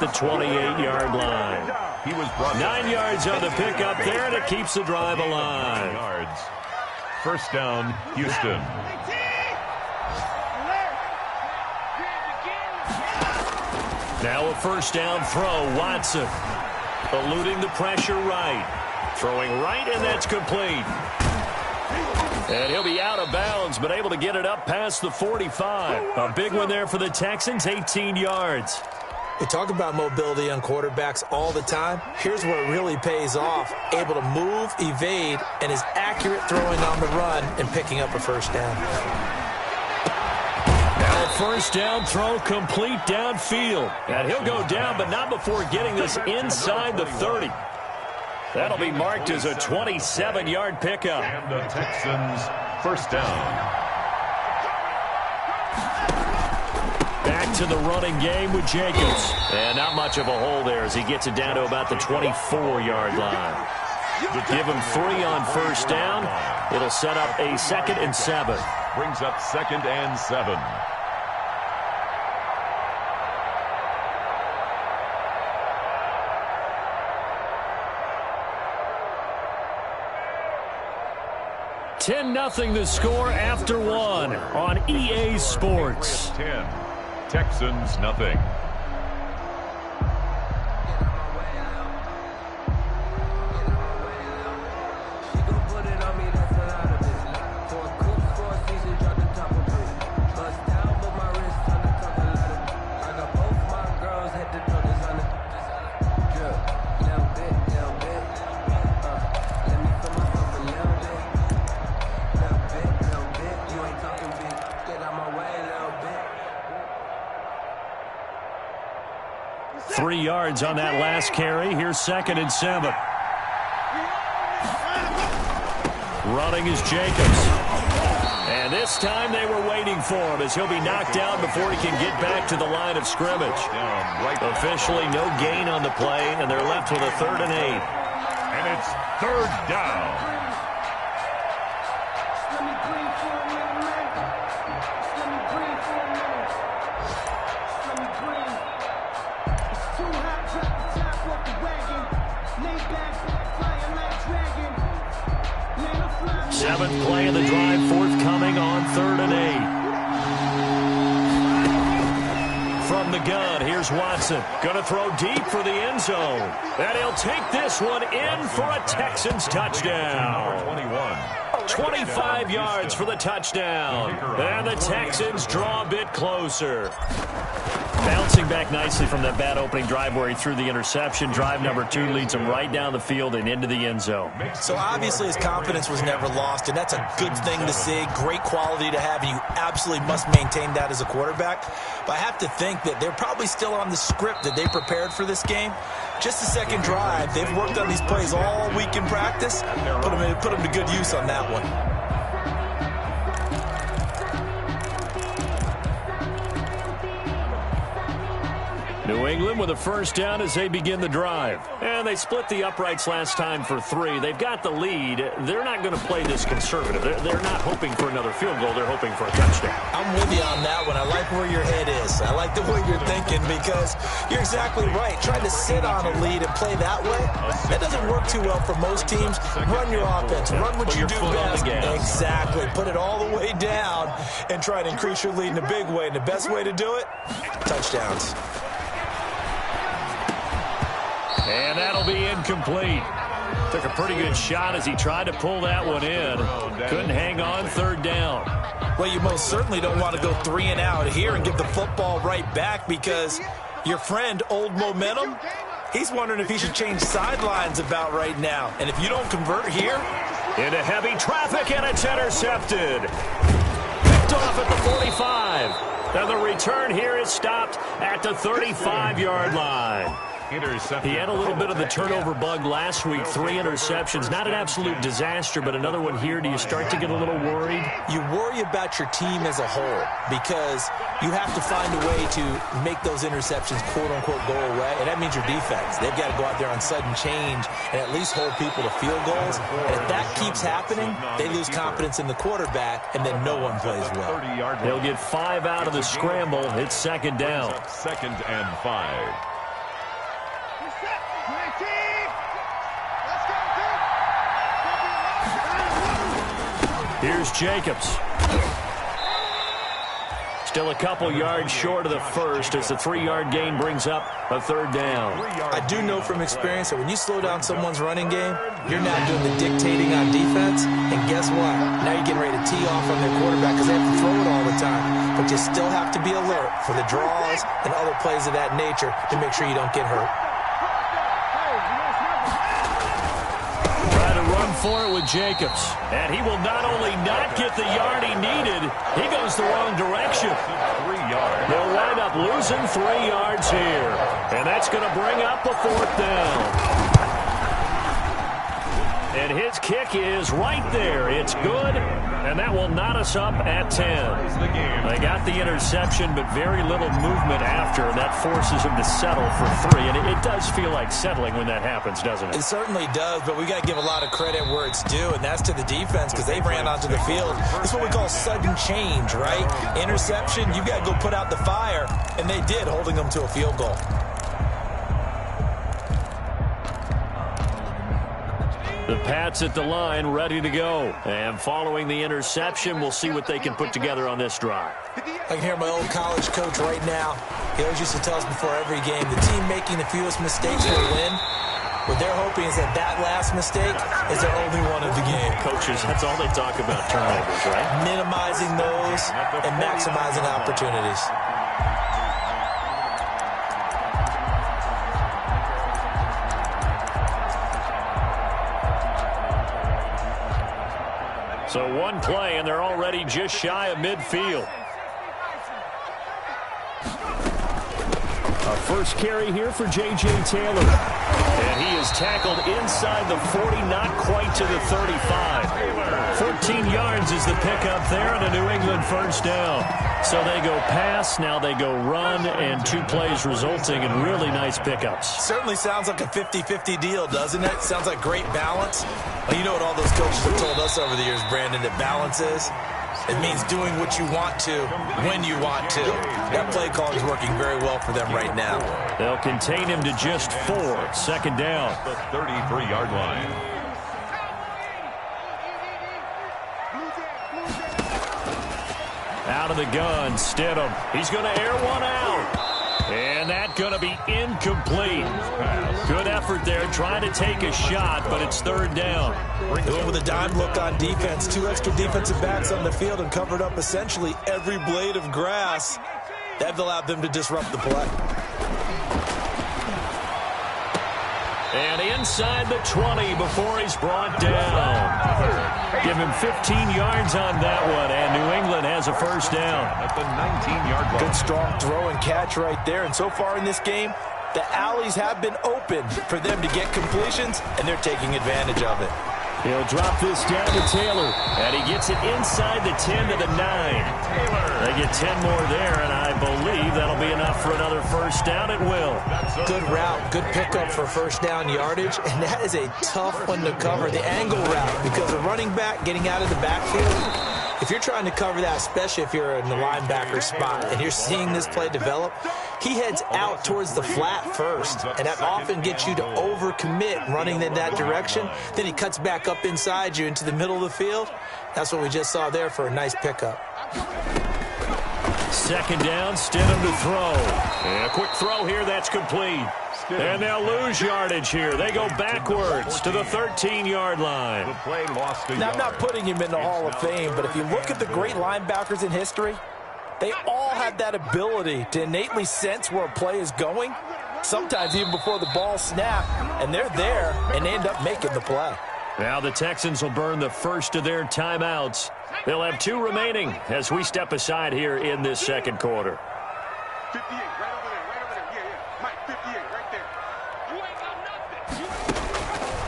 the 28-yard line. He was brought 9 yards on the pickup there, and it keeps the drive alive. Yards. First down, Houston. Now a first down throw, Watson. Eluding the pressure right. Throwing right, and that's complete. And he'll be out of bounds, but able to get it up past the 45. A big one there for the Texans, 18 yards. We talk about mobility on quarterbacks all the time. Here's where it really pays off. Able to move, evade, and is accurate throwing on the run and picking up a first down. Now a first down throw complete downfield. And he'll go down, but not before getting this inside the 30. That'll be marked as a 27-yard pickup. And the Texans first down. Back to the running game with Jacobs. And not much of a hole there as he gets it down to about the 24-yard line. Give him 3 on first down. It'll set up a 2nd and 7. Brings up 2nd and 7. $10-0 the score after 1 on EA Sports. 10. Texans nothing. Yards on that last carry. Here's 2nd and 7. Running is Jacobs. And this time they were waiting for him as he'll be knocked down before he can get back to the line of scrimmage. Officially no gain on the play, and they're left with a 3rd and 8. And it's 3rd down. Seventh play of the drive forthcoming on 3rd and 8. From the gun, here's Watson. Going to throw deep for the end zone. And he'll take this one in for a Texans touchdown. 25 yards for the touchdown. And the Texans draw a bit closer. Bouncing back nicely from that bad opening drive where he threw the interception. Drive number 2 leads him right down the field and into the end zone. So obviously his confidence was never lost, and that's a good thing to see. Great quality to have, and you absolutely must maintain that as a quarterback. But I have to think that they're probably still on the script that they prepared for this game. Just the second drive. They've worked on these plays all week in practice. Put them to good use on that one. New England with a first down as they begin the drive. And they split the uprights last time for 3. They've got the lead. They're not going to play this conservative. They're not hoping for another field goal. They're hoping for a touchdown. I'm with you on that one. I like where your head is. I like the way you're thinking because you're exactly right. Trying to sit on a lead and play that way, that doesn't work too well for most teams. Run your offense. Run what you do best. Exactly. Put it all the way down and try to increase your lead in a big way. And the best way to do it, touchdowns. And that'll be incomplete. Took a pretty good shot as he tried to pull that one in. Couldn't hang on, 3rd down. Well, you most certainly don't want to go 3 and out here and give the football right back because your friend, Old Momentum, he's wondering if he should change sidelines about right now. And if you don't convert here. Into heavy traffic, and it's intercepted. Picked off at the 45. And the return here is stopped at the 35-yard line. He had a little bit of the turnover bug last week. 3 interceptions. Not an absolute disaster, but another one here. Do you start to get a little worried? You worry about your team as a whole because you have to find a way to make those interceptions, quote-unquote, go away. And that means your defense. They've got to go out there on sudden change and at least hold people to field goals. And if that keeps happening, they lose confidence in the quarterback, and then no one plays well. They'll get 5 out of the scramble. It's 2nd down. 2nd and 5. Here's Jacobs. Still a couple yards short of the first as the 3-yard gain brings up a third down. I do know from experience that when you slow down someone's running game, you're now doing the dictating on defense. And guess what? Now you're getting ready to tee off on their quarterback because they have to throw it all the time. But you still have to be alert for the draws and other plays of that nature to make sure you don't get hurt. For it with Jacobs. And he will not only not get the yard he needed, he goes the wrong direction. 3 yards. They'll wind up losing 3 yards here. And that's going to bring up a 4th down. And his kick is right there. It's good, and that will knot us up at 10. They got the interception, but very little movement after, and that forces him to settle for 3. And it does feel like settling when that happens, doesn't it? It certainly does, but we got to give a lot of credit where it's due, and that's to the defense because they ran onto the field. This is what we call sudden change, right? Interception, you got to go put out the fire, and they did, holding them to a field goal. The Pats at the line, ready to go. And following the interception, we'll see what they can put together on this drive. I can hear my old college coach right now. He always used to tell us before every game, the team making the fewest mistakes will win. What they're hoping is that that last mistake is their only one of the game. Coaches, that's all they talk about, turnovers, right? Minimizing those and maximizing opportunities. So one play, and they're already just shy of midfield. A first carry here for J.J. Taylor. And he is tackled inside the 40, not quite to the 35. 14 yards is the pickup there, and a New England first down. So they go pass, now they go run, and 2 plays resulting in really nice pickups. Certainly sounds like a 50-50 deal, doesn't it? Sounds like great balance. Well, you know what all those coaches have told us over the years, Brandon, that balance is? It means doing what you want to, when you want to. That play call is working very well for them right now. They'll contain him to just 4. Second down. The 33-yard line. Out of the gun, Stidham. He's going to air one out. And that's going to be incomplete. Good effort there, trying to take a shot, but it's third down. Going with a dime look on defense. 2 extra defensive backs on the field and covered up essentially every blade of grass. That allowed them to disrupt the play. And inside the 20 before he's brought down. Give him 15 yards on that one, and New England has a first down. At the 19-yard line. Good strong throw and catch right there. And so far in this game, the alleys have been open for them to get completions, and they're taking advantage of it. He'll drop this down to Taylor, and he gets it inside the 10 to the 9. They get 10 more there, and I believe that'll be enough for another first down. It will. Good route, good pickup for first down yardage, and that is a tough one to cover, the angle route, because a running back getting out of the backfield, if you're trying to cover that, especially if you're in the linebacker spot and you're seeing this play develop, he heads out towards the flat first, and that often gets you to overcommit running in that direction. Then he cuts back up inside you into the middle of the field. That's what we just saw there for a nice pickup. Second down, Stidham to throw. And a quick throw here, that's complete. And they'll lose yardage here. They go backwards to the 13-yard line. The play lost a Now, I'm yard. not putting him in the Hall of Fame, but if you look at the great linebackers in history, they all have that ability to innately sense where a play is going, sometimes even before the ball snaps, and they're there and they end up making the play. Now the Texans will burn the first of their timeouts. They'll have 2 remaining as we step aside here in this second quarter. 58, right over there. Yeah. Mike, 58, right there. You ain't got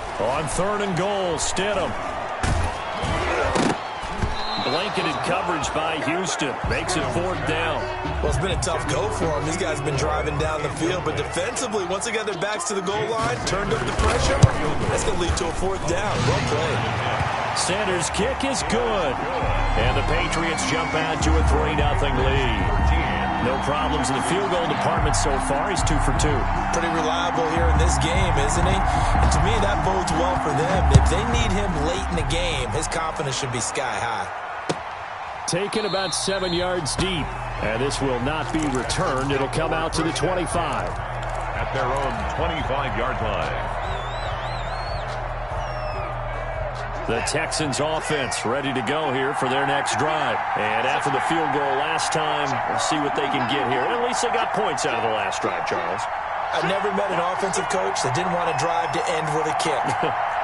nothing. On third and goal, Stidham. Blanketed coverage by Houston. Makes it fourth down. Well, it's been a tough go for him. These guys have been driving down the field, but defensively, once they got their backs to the goal line, turned up the pressure, that's going to lead to a fourth down. Well played. Sanders' kick is good. And the Patriots jump out to a 3-0 lead. No problems in the field goal department so far. He's 2 for 2. Pretty reliable here in this game, isn't he? And to me, that bodes well for them. If they need him late in the game, his confidence should be sky high. Taken about 7 yards deep. And this will not be returned. It'll come out to the 25. At their own 25-yard line. The Texans offense ready to go here for their next drive. And after the field goal last time, we'll see what they can get here. And at least they got points out of the last drive, Charles. I've never met an offensive coach that didn't want to drive to end with a kick.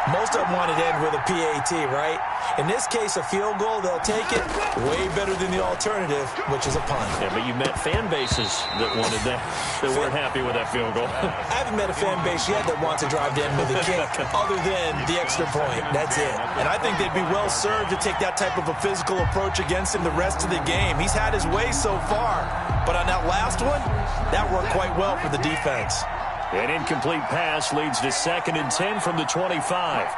Most of them wanted to end with a PAT, right? In this case, a field goal, they'll take it. Way better than the alternative, which is a punt. Yeah, but you met fan bases that wanted that, that weren't happy with that field goal. I haven't met a fan base yet that wants to drive to end with a kick, other than the extra point. That's it. And I think they'd be well served to take that type of a physical approach against him the rest of the game. He's had his way so far. But on that last one, that worked quite well for the defense. An incomplete pass leads to 2nd and 10 from the 25.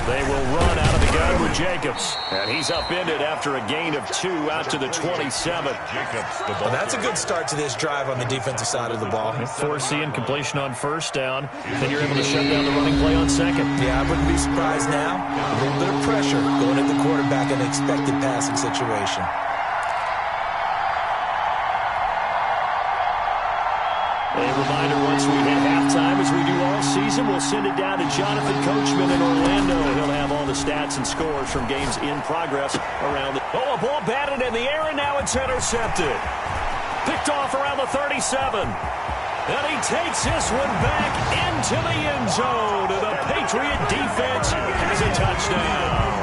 They will run out of the gun with Jacobs. And he's upended after a gain of 2 out to the 27. Well, that's a good start to this drive on the defensive side of the ball. Forcing completion on 1st down. Then you're able to shut down the running play on 2nd. Yeah, I wouldn't be surprised now. A little bit of pressure going at the quarterback in an expected passing situation. A reminder, once we hit halftime, as we do all season, we'll send it down to Jonathan Coachman in Orlando. He'll have all the stats and scores from games in progress around the... Oh, a ball batted in the air, and now it's intercepted. Picked off around the 37. And he takes this one back into the end zone. And the Patriot defense has a touchdown.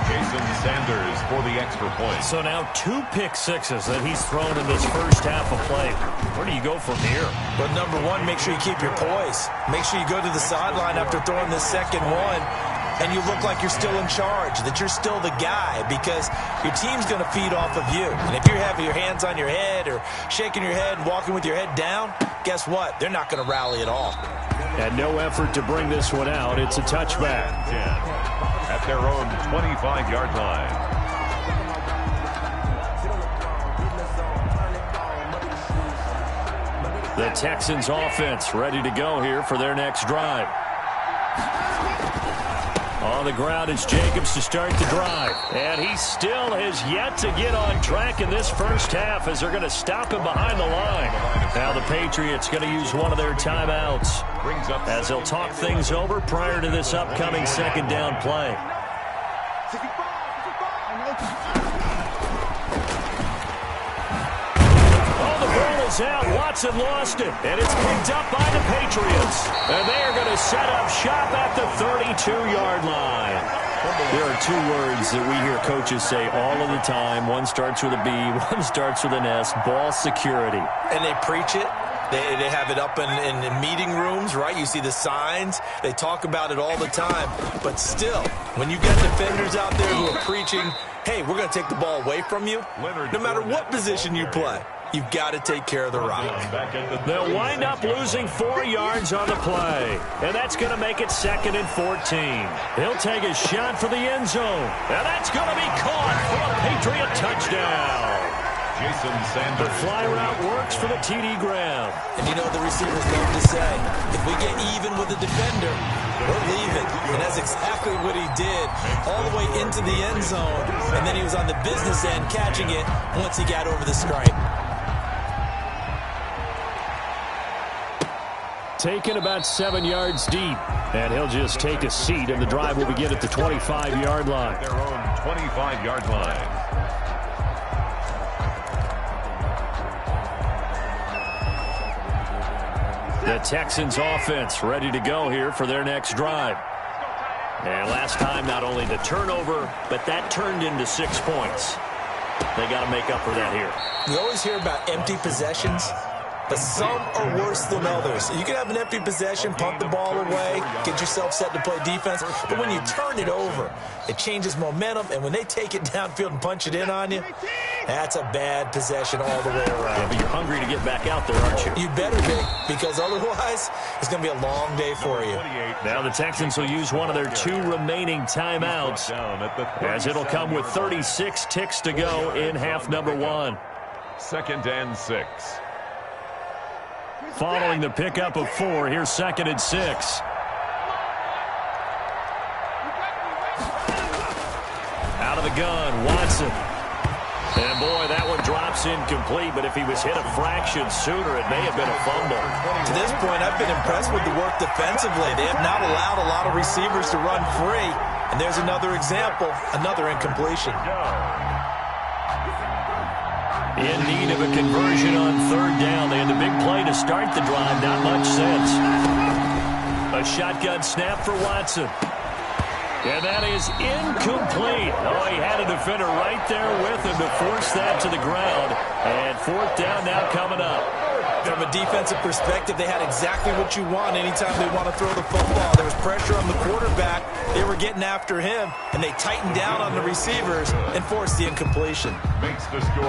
Jason Sanders for the extra point. So now 2 pick sixes that he's thrown in this first half of play. Where do you go from here? But number one, make sure you keep your poise. Make sure you go to the sideline after throwing this second one, and you look like you're still in charge, that you're still the guy, because your team's going to feed off of you. And if you're having your hands on your head or shaking your head and walking with your head down, guess what? They're not going to rally at all. And no effort to bring this one out. It's a touchback. At their own 25-yard line. The Texans offense ready to go here for their next drive. On the ground, it's Jacobs to start the drive. And he still has yet to get on track in this first half as they're going to stop him behind the line. Now the Patriots going to use one of their timeouts as they'll talk things over prior to this upcoming 2nd down play. Out. Watson lost it, and it's picked up by the Patriots. And they are going to set up shop at the 32-yard line. There are 2 words that we hear coaches say all of the time. One starts with a B, one starts with an S, ball security. And they preach it. They have it up in meeting rooms, right? You see the signs. They talk about it all the time. But still, when you get defenders out there who are preaching, hey, we're going to take the ball away from you, no matter what position you play, you've got to take care of the rock. They'll wind up losing 4 yards on the play. And that's going to make it 2nd and 14. He'll take a shot for the end zone. And that's going to be caught for a Patriot touchdown. Jason Sanders. The fly route works for the TD Graham. And you know the receivers love to say, if we get even with the defender, we're leaving. And that's exactly what he did, all the way into the end zone. And then he was on the business end catching it once he got over the stripe. Taken about 7 yards deep. And he'll just take a seat, and the drive will begin at the 25-yard line. Their own 25-yard line. The Texans offense ready to go here for their next drive. And last time, not only the turnover, but that turned into 6 points. They got to make up for that here. You always hear about empty possessions. but some are worse than others. You can have an empty possession, pump the ball away, get yourself set to play defense, but when you turn it over, it changes momentum, and when they take it downfield and punch it in on you, that's a bad possession all the way around. Yeah, but you're hungry to get back out there, aren't you? You better be, because otherwise it's going to be a long day for you. Now the Texans will use one of their 2 remaining timeouts, as it'll come with 36 ticks to go in half number 1. 2nd and 6. Following the pickup of 4, here's 2nd and 6. Out of the gun, Watson. And, boy, that one drops incomplete, but if he was hit a fraction sooner, it may have been a fumble. To this point, I've been impressed with the work defensively. They have not allowed a lot of receivers to run free, and there's another example, another incompletion. In need of a conversion on 3rd down. They had the big play to start the drive, not much sense. A shotgun snap for Watson. And that is incomplete. Oh, he had a defender right there with him to force that to the ground. And 4th down now coming up. From a defensive perspective, they had exactly what you want anytime they want to throw the football. There was pressure on the quarterback. They were getting after him, and they tightened down on the receivers and forced the incompletion.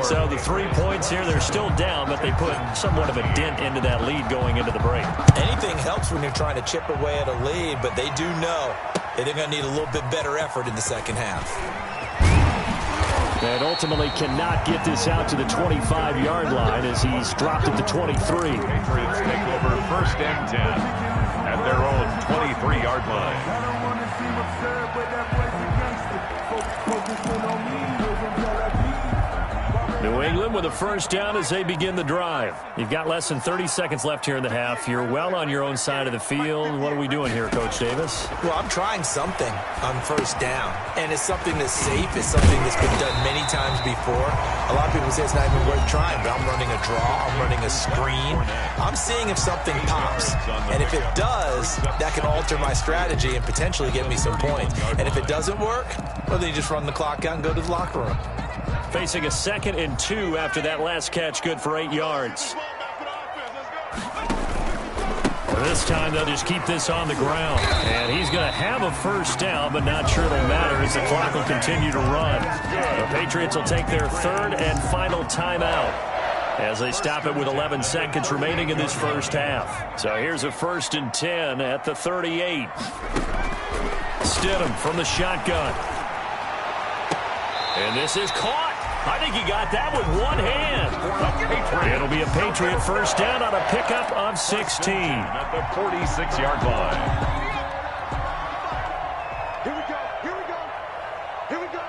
So the 3 points here, they're still down, but they put somewhat of a dent into that lead going into the break. Anything helps when you're trying to chip away at a lead, but they do know that they're going to need a little bit better effort in the second half. And ultimately cannot get this out to the 25-yard line as he's dropped at the 23. Patriots take over 1st and 10 at their own 23-yard line. New England with a 1st down as they begin the drive. You've got less than 30 seconds left here in the half. You're well on your own side of the field. What are we doing here, Coach Davis? Well, I'm trying something on 1st down, and it's something that's safe. It's something that's been done many times before. A lot of people say it's not even worth trying, but I'm running a draw. I'm running a screen. I'm seeing if something pops, and if it does, that can alter my strategy and potentially get me some points. And if it doesn't work, well, then you just run the clock out and go to the locker room. Facing a 2nd and 2 after that last catch, good for 8 yards. This time they'll just keep this on the ground. And he's going to have a 1st down, but not sure it'll matter as the clock will continue to run. The Patriots will take their 3rd and final timeout as they stop it with 11 seconds remaining in this 1st half. So here's a 1st and 10 at the 38. Stidham from the shotgun. And this is caught. I think he got that with one hand. It'll be a Patriot 1st down on a pickup of 16. At the 46-yard line. Here we go. Here we go. Here we go.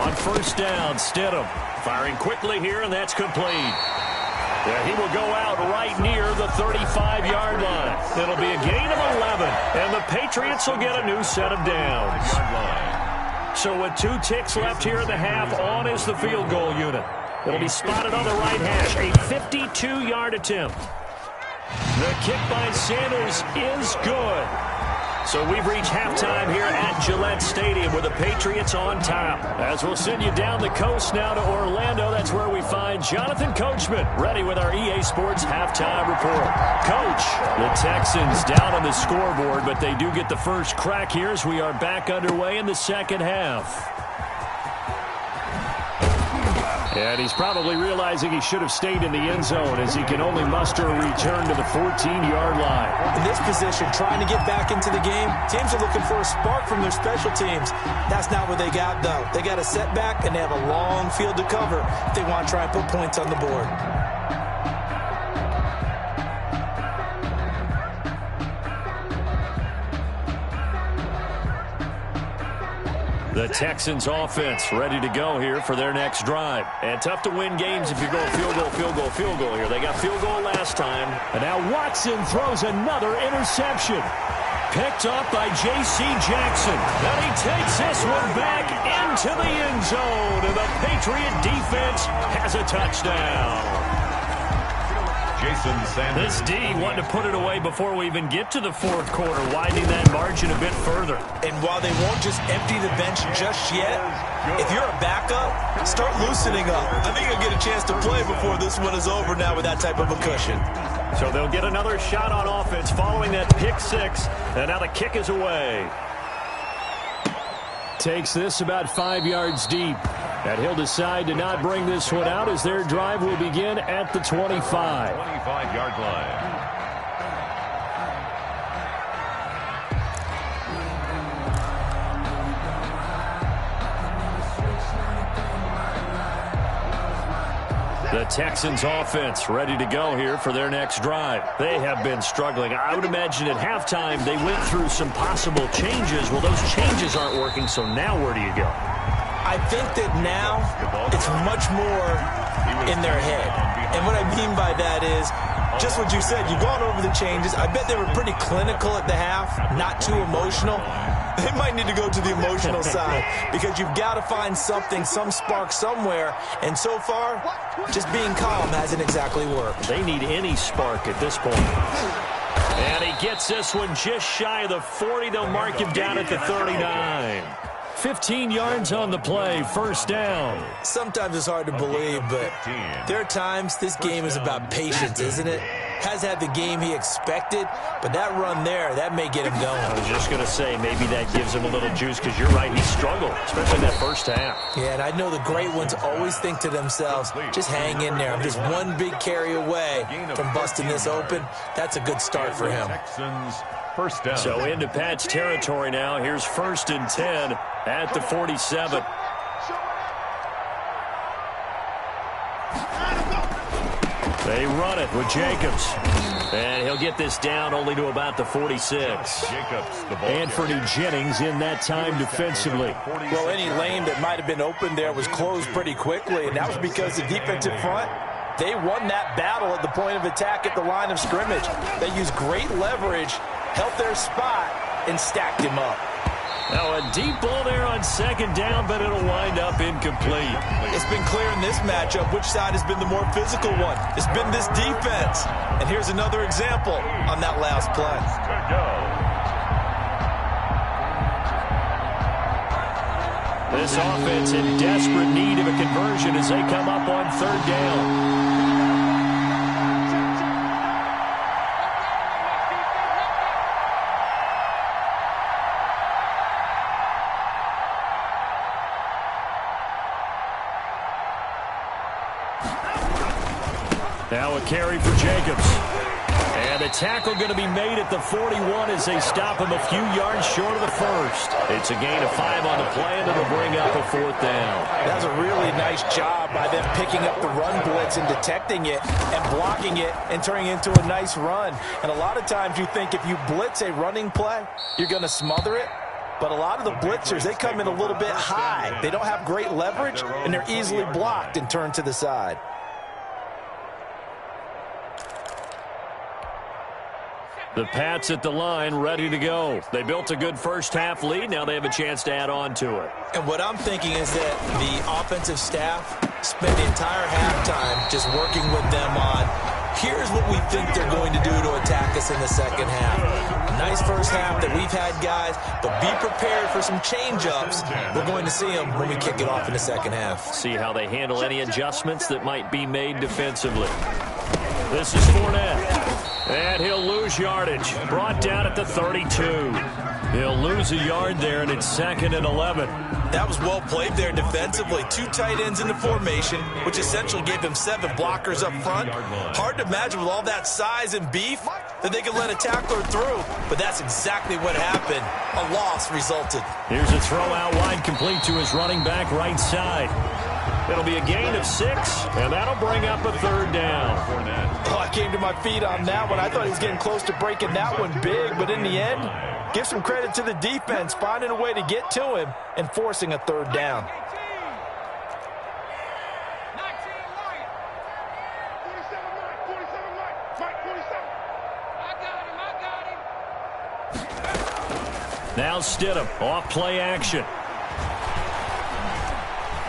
On 1st down, Stidham firing quickly here, and that's complete. Yeah, he will go out right near the 35-yard line. It'll be a gain of 11, and the Patriots will get a new set of downs. So with 2 ticks left here in the half, on is the field goal unit. It'll be spotted on the right hash, a 52-yard attempt. The kick by Sanders is good. So we've reached halftime here at Gillette Stadium with the Patriots on top. As we'll send you down the coast now to Orlando, that's where we find Jonathan Coachman ready with our EA Sports halftime report. Coach, the Texans down on the scoreboard, but they do get the first crack here as we are back underway in the second half. And he's probably realizing he should have stayed in the end zone as he can only muster a return to the 14-yard line. In this position, trying to get back into the game, teams are looking for a spark from their special teams. That's not what they got, though. They got a setback, and they have a long field to cover if they want to try and put points on the board. The Texans offense ready to go here for their next drive. And tough to win games if you're going field goal here. They got field goal last time. And now Watson throws another interception. Picked up by J.C. Jackson. And he takes this one back into the end zone. And the Patriot defense has a touchdown. Jason Sanders. This D wanted to put it away before we even get to the fourth quarter, widening that margin a bit further. And while they won't just empty the bench just yet, if you're a backup, start loosening up. I think you'll get a chance to play before this one is over now with that type of a cushion. So they'll get another shot on offense following that pick six, and now the kick is away. Takes this about 5 yards deep. And he'll decide to not bring this one out as their drive will begin at the 25. 25-yard line. The Texans offense ready to go here for their next drive. They have been struggling. I would imagine at halftime they went through some possible changes. Well, those changes aren't working, so now where do you go? I think that now it's much more in their head. And what I mean by that is just what you said. You've gone over the changes. I bet they were pretty clinical at the half, not too emotional. They might need to go to the emotional side because you've got to find something, some spark somewhere. And so far, just being calm hasn't exactly worked. They need any spark at this point. And he gets this one just shy of the 40. They'll mark him down at the 39. 15 yards on the play, first down. Sometimes it's hard to believe, but there are times this game is about patience, isn't it? Has had the game he expected, but that run there, that may get him going. I was just going to say, maybe that gives him a little juice because you're right, he struggled, especially that first half. Yeah, and I know the great ones always think to themselves, just hang in there. I'm just one big carry away from busting this open. That's a good start for him. First down. So into Pat's territory now. Here's 1st and 10 at the 47. They run it with Jacobs. And he'll get this down only to about the 46. Anthony Jennings in that time defensively. Well, any lane that might have been open there was closed pretty quickly, and that was because the defensive front, they won that battle at the point of attack at the line of scrimmage. They used great leverage, held their spot, and stacked him up. Now a deep ball there on 2nd down, but it'll wind up incomplete. It's been clear in this matchup which side has been the more physical one. It's been this defense. And here's another example on that last play. This offense in desperate need of a conversion as they come up on 3rd down. Now a carry for Jacobs. And a tackle going to be made at the 41 as they stop him a few yards short of the first. It's a gain of 5 on the play, and it'll bring up a 4th down. That was a really nice job by them picking up the run blitz and detecting it and blocking it and turning it into a nice run. And a lot of times you think if you blitz a running play, you're going to smother it. But a lot of the blitzers, they come in a little bit high. They don't have great leverage, and they're easily blocked and turned to the side. The Pats at the line, ready to go. They built a good first half lead. Now they have a chance to add on to it. And what I'm thinking is that the offensive staff spent the entire halftime just working with them on, here's what we think they're going to do to attack us in the second half. Nice first half that we've had, guys, but be prepared for some change-ups. We're going to see them when we kick it off in the second half. See how they handle any adjustments that might be made defensively. This is Fournette. And he'll lose yardage. Brought down at the 32. He'll lose a yard there, and it's 2nd and 11. That was well played there defensively. 2 tight ends in the formation, which essentially gave him 7 blockers up front. Hard to imagine with all that size and beef that they could let a tackler through, but that's exactly what happened. A loss resulted. Here's a throw out wide, complete to his running back right side. It'll be a gain of 6, and that'll bring up a 3rd down. Oh, I came to my feet on that one. I thought he was getting close to breaking that one big, but in the end, give some credit to the defense, finding a way to get to him and forcing a 3rd down. Now Stidham, off play action.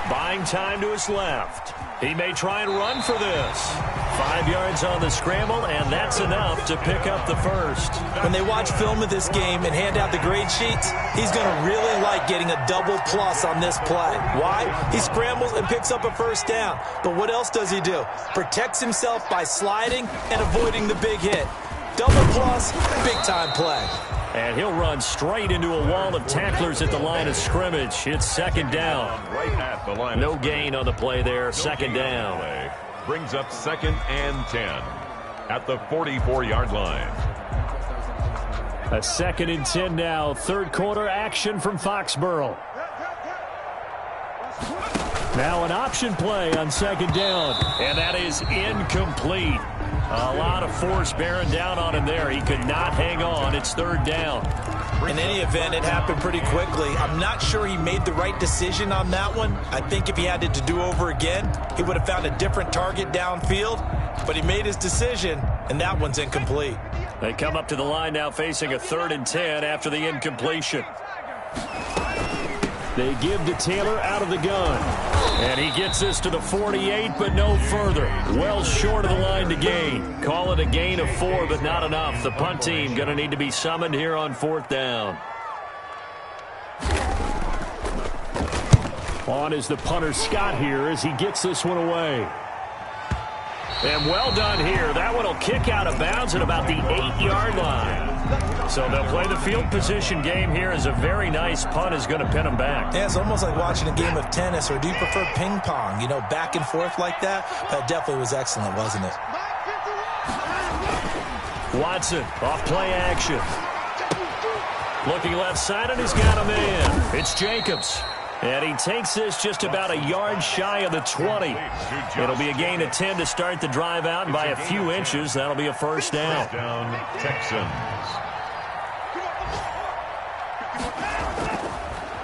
Buying time to his left. He may try and run for this. 5 yards on the scramble, and that's enough to pick up the first. When they watch film of this game and hand out the grade sheets, he's going to really like getting a double plus on this play. Why? He scrambles and picks up a first down. But what else does he do? Protects himself by sliding and avoiding the big hit. Double plus, big-time play. And he'll run straight into a wall of tacklers at the line of scrimmage. It's second down. Right at the line. No gain on the play there. Second down. Brings up 2nd and 10 at the 44-yard line. A 2nd and 10 now. Third quarter action from Foxborough. Now an option play on 2nd down. And that is incomplete. A lot of force bearing down on him there. He could not hang on. It's 3rd down. In any event, it happened pretty quickly. I'm not sure he made the right decision on that one. I think if he had it to do over again, he would have found a different target downfield. But he made his decision, and that one's incomplete. They come up to the line now facing a 3rd and 10 after the incompletion. They give to Taylor out of the gun. And he gets this to the 48, but no further. Well short of the line to gain. Call it a gain of 4, but not enough. The punt team going to need to be summoned here on 4th down. On is the punter Scott here as he gets this one away. And well done here. That one will kick out of bounds at about the 8-yard line. So they'll play the field position game here as a very nice punt is going to pin them back. Yeah, it's almost like watching a game of tennis, or do you prefer ping pong? You know, back and forth like that? That definitely was excellent, wasn't it? Watson off play action. Looking left side, and he's got him in. It's Jacobs. And he takes this just about a yard shy of the 20. It'll be a gain of 10 to start the drive out, and by a few inches, that'll be a first down. First down, Texans.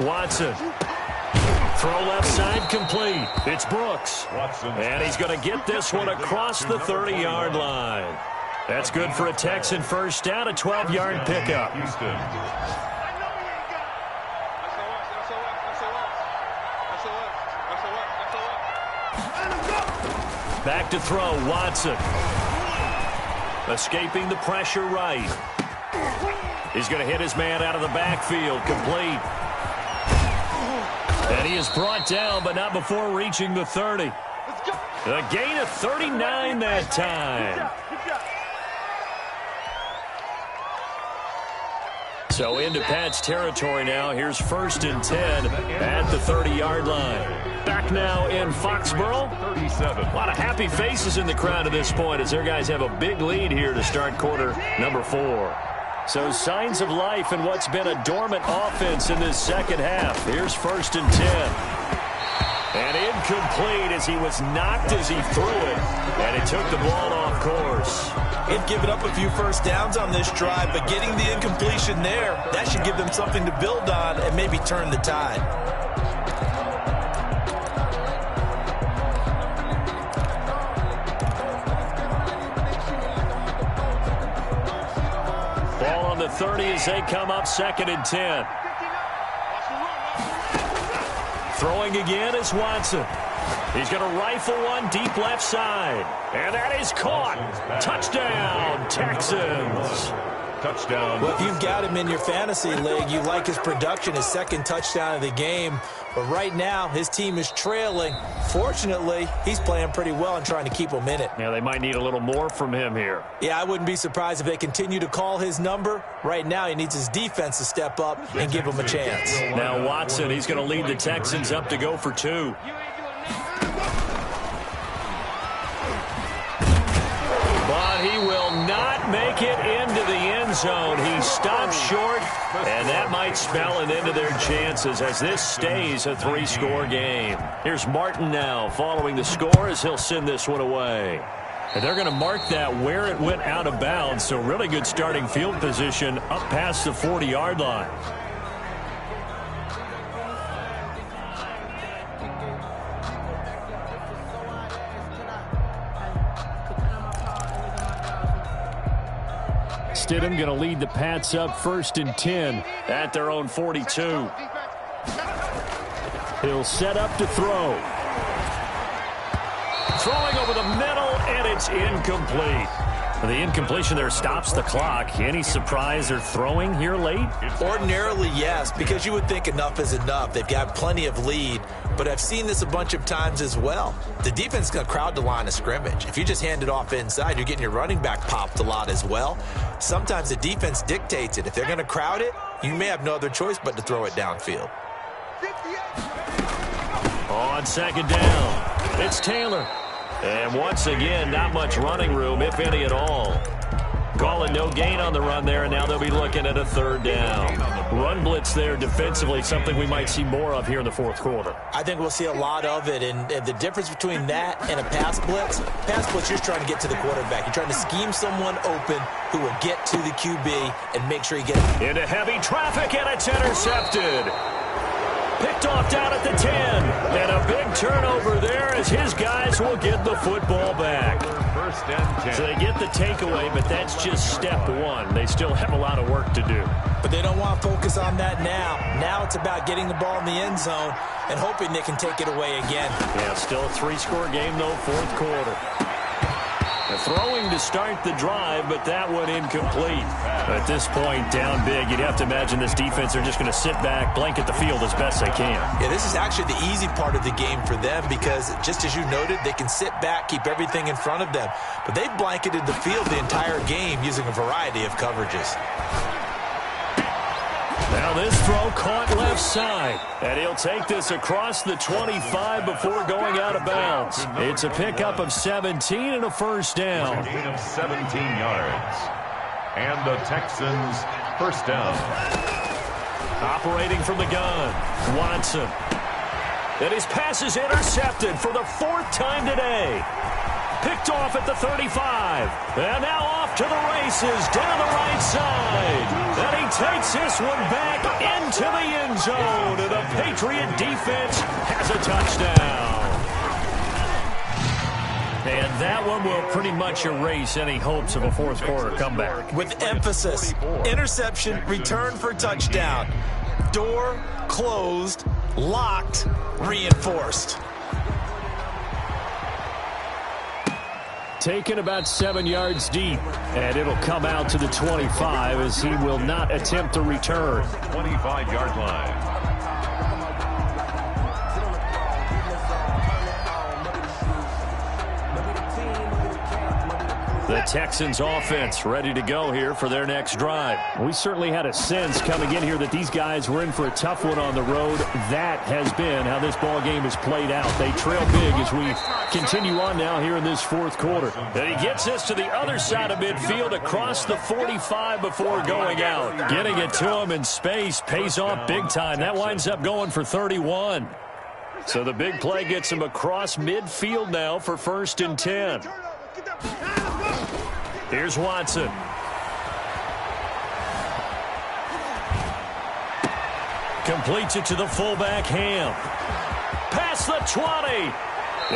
Watson. Throw left side complete. It's Brooks. And he's going to get this one across the 30-yard line. That's good for a Texan first down, a 12-yard pickup. Houston. Back to throw, Watson. Escaping the pressure right. He's going to hit his man out of the backfield, complete. And he is brought down, but not before reaching the 30. A gain of 39 that time. So into Pat's territory now. Here's 1st and 10 at the 30-yard line. Back now in Foxborough. 37. A lot of happy faces in the crowd at this point as their guys have a big lead here to start quarter number 4. So signs of life in what's been a dormant offense in this second half. Here's 1st and 10. And incomplete as he was knocked as he threw it. And it took the ball off course. He'd given up a few first downs on this drive, but getting the incompletion there, that should give them something to build on and maybe turn the tide. Ball on the 30 as they come up 2nd and 10. Throwing again is Watson. He's going to rifle one deep left side. And that is caught. Touchdown, Texans. Touchdown. Well, if you've got him in your fantasy league, you like his production, his 2nd touchdown of the game. But right now, his team is trailing. Fortunately, he's playing pretty well and trying to keep them in it. Yeah, they might need a little more from him here. Yeah, I wouldn't be surprised if they continue to call his number. Right now, he needs his defense to step up and give him a chance. Now Watson, he's going to lead the Texans up to go for 2. But he will not make it into the end zone. He stops short, and that might spell an end to their chances as this stays a 3-score game. Here's Martin now following the score as he'll send this one away. And they're going to mark that where it went out of bounds, so really good starting field position up past the 40-yard line. Stidham going to lead the Pats up 1st and 10 at their own 42. He'll set up to throw. throwing over the middle, and it's incomplete. The incompletion there stops the clock. Any surprise they're throwing here late? Ordinarily, yes, because you would think enough is enough. They've got plenty of lead, but I've seen this a bunch of times as well. The defense is going to crowd the line of scrimmage. If you just hand it off inside, you're getting your running back popped a lot as well. Sometimes the defense dictates it. If they're going to crowd it, you may have no other choice but to throw it downfield. On second down, it's Taylor. And once again, not much running room, if any at all. Call it no gain on the run there, and now they'll be looking at a third down. Run blitz there defensively, something we might see more of here in the fourth quarter. I think we'll see a lot of it, and the difference between that and a pass blitz, you're trying to get to the quarterback. You're trying to scheme someone open who will get to the QB and make sure you get it. Into heavy traffic, and it's intercepted. Picked off down at the 10. And a big turnover there as his guys will get the football back. First and 10. So they get the takeaway, but that's just step one. They still have a lot of work to do. But they don't want to focus on that now. Now it's about getting the ball in the end zone and hoping they can take it away again. Yeah, still a 3-score game, though, fourth quarter. Throwing to start the drive, but that one incomplete. At this point, down big, you'd have to imagine this defense are just going to sit back, blanket the field as best they can. Yeah, this is actually the easy part of the game for them because, just as you noted, they can sit back, keep everything in front of them. But they've blanketed the field the entire game using a variety of coverages. Now this throw caught left side, and he'll take this across the 25 before going out of bounds. It's a pickup of 17 and a first down. A gain of 17 yards. And the Texans first down. Operating from the gun, Watson. And his pass is intercepted for the fourth time today. Picked off at the 35. And now off to the races down the right side. And he takes this one back into the end zone. And the Patriot defense has a touchdown. And that one will pretty much erase any hopes of a fourth quarter comeback. With emphasis, interception, return for touchdown. Door closed, locked, reinforced. Taken about 7 yards deep, and it'll come out to the 25 as he will not attempt to return. 25-yard line. The Texans offense ready to go here for their next drive. We certainly had a sense coming in here that these guys were in for a tough one on the road. That has been how this ball game has played out. They trail big as we continue on now here in this fourth quarter. And he gets this to the other side of midfield across the 45 before going out. Getting it to him in space pays off big time. That winds up going for 31. So the big play gets him across midfield now for 1st and 10. Here's Watson. Completes it to the fullback, Ham. Past the 20.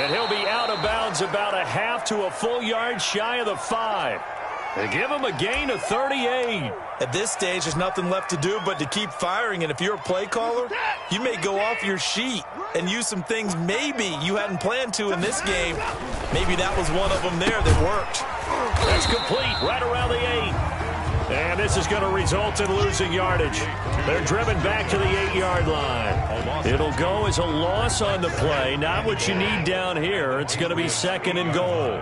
And he'll be out of bounds about a half to a full yard shy of the 5. They give him a gain of 38. At this stage, there's nothing left to do but to keep firing. And if you're a play caller, you may go off your sheet and use some things maybe you hadn't planned to in this game. Maybe that was one of them there that worked. That's complete right around the 8. And this is going to result in losing yardage. They're driven back to the 8-yard line. It'll go as a loss on the play. Not what you need down here. It's going to be 2nd and goal.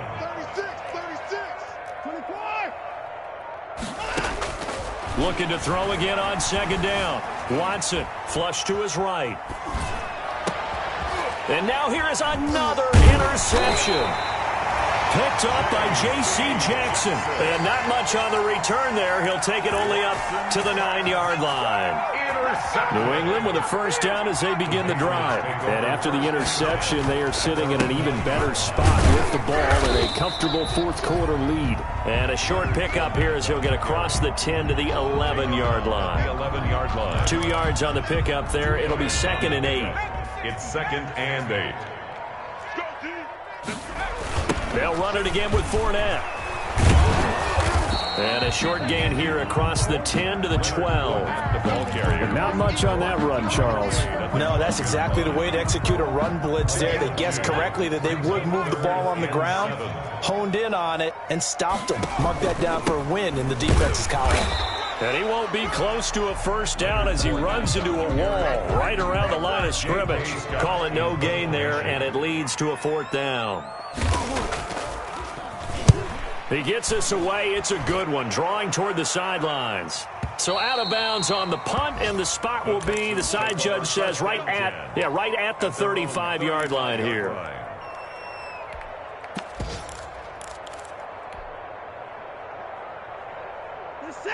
Looking to throw again on 2nd down. Watson, flush to his right. And now here is another interception. Picked up by J.C. Jackson. And not much on the return there. He'll take it only up to the 9-yard line. New England with a first down as they begin the drive. And after the interception, they are sitting in an even better spot with the ball in a comfortable fourth quarter lead. And a short pickup here as he'll get across the 10 to the 11-yard line. The 11-yard line. 2 yards on the pickup there. It'll be 2nd and 8. It's 2nd and 8. They'll run it again with Fournette. And a short gain here across the 10 to the 12. The ball carrier. Not much on that run, Charles. No, that's exactly the way to execute a run blitz there. They guessed correctly that they would move the ball on the ground, honed in on it, and stopped them. Mark that down for a win in the defense's column. And he won't be close to a first down as he runs into a wall right around the line of scrimmage. Call it no gain there, and it leads to a 4th down. He gets this away. It's a good one, drawing toward the sidelines. So out of bounds on the punt, and the spot will be, the side judge says, right at the 35-yard line here.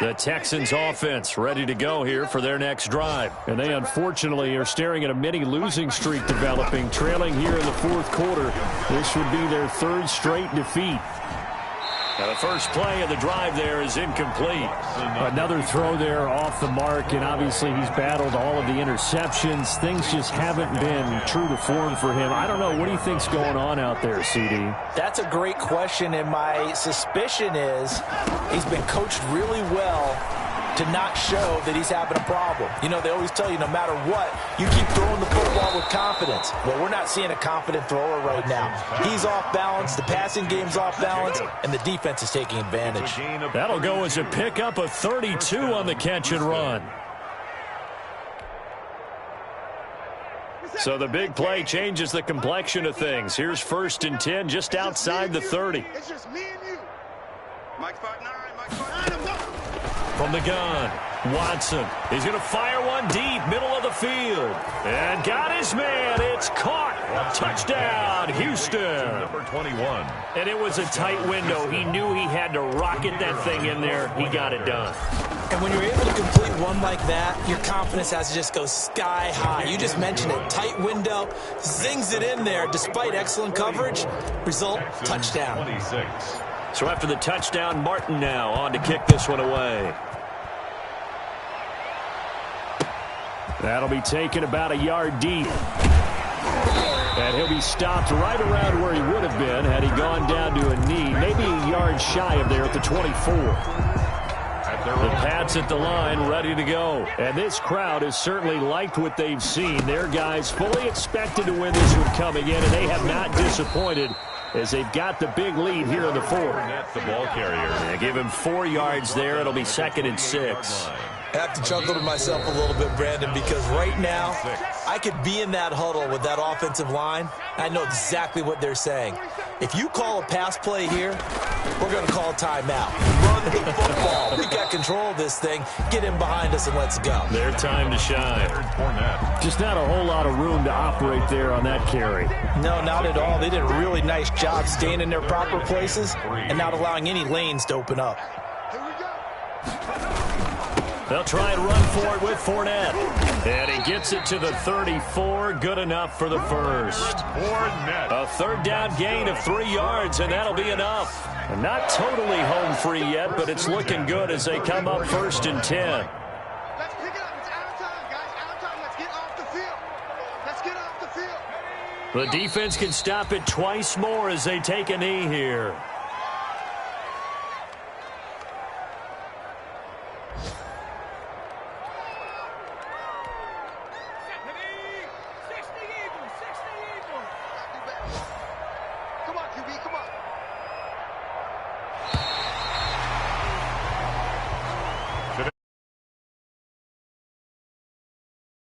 The Texans offense ready to go here for their next drive. And they unfortunately are staring at a mini losing streak developing, trailing here in the 4th quarter. This would be their 3rd straight defeat. Now the first play of the drive there is incomplete. Another throw there off the mark, and obviously he's battled all of the interceptions. Things just haven't been true to form for him. I don't know. What do you think's going on out there, CD? That's a great question, and my suspicion is he's been coached really well to not show that he's having a problem. You know, they always tell you no matter what, you keep throwing the football with confidence. Well, we're not seeing a confident thrower right now. He's off balance, the passing game's off balance, and the defense is taking advantage. That'll go as a pickup of 32 on the catch and run. So the big play changes the complexion of things. Here's 1st and 10 just outside the 30. It's just me and you. Mike 5'9", Mike 5'9", From the gun, Watson. He's going to fire one deep, middle of the field. And got his man. It's caught. Touchdown, Houston. Number 21. And it was a tight window. He knew he had to rocket that thing in there. He got it done. And when you're able to complete one like that, your confidence has to just go sky high. You just mentioned it. Tight window, zings it in there despite excellent coverage. Result, touchdown. 26. So after the touchdown, Martin now on to kick this one away. That'll be taken about a yard deep. And he'll be stopped right around where he would have been had he gone down to a knee, maybe a yard shy of there at the 24. The Pats at the line, ready to go. And this crowd has certainly liked what they've seen. Their guys fully expected to win this one coming in, and they have not disappointed as they've got the big lead here in the 4th. The ball carrier. Yeah, give him 4 yards there. It'll be 2nd and 6. I have to chuckle to myself a little bit, Brandon, because right now I could be in that huddle with that offensive line. I know exactly what they're saying. If you call a pass play here, we're going to call a timeout. Run the football. We got control of this thing. Get in behind us and let's go. Their time to shine. Just not a whole lot of room to operate there on that carry. No, not at all. They did a really nice job staying in their proper places and not allowing any lanes to open up. They'll try and run for it with Fournette. And he gets it to the 34. Good enough for the first. A 3rd down gain of 3 yards, and that'll be enough. And not totally home free yet, but it's looking good as they come up 1st and 10. Let's pick it up. It's out of time, guys. Out of time. Let's get off the field. Let's get off the field. The defense can stop it twice more as they take a knee here.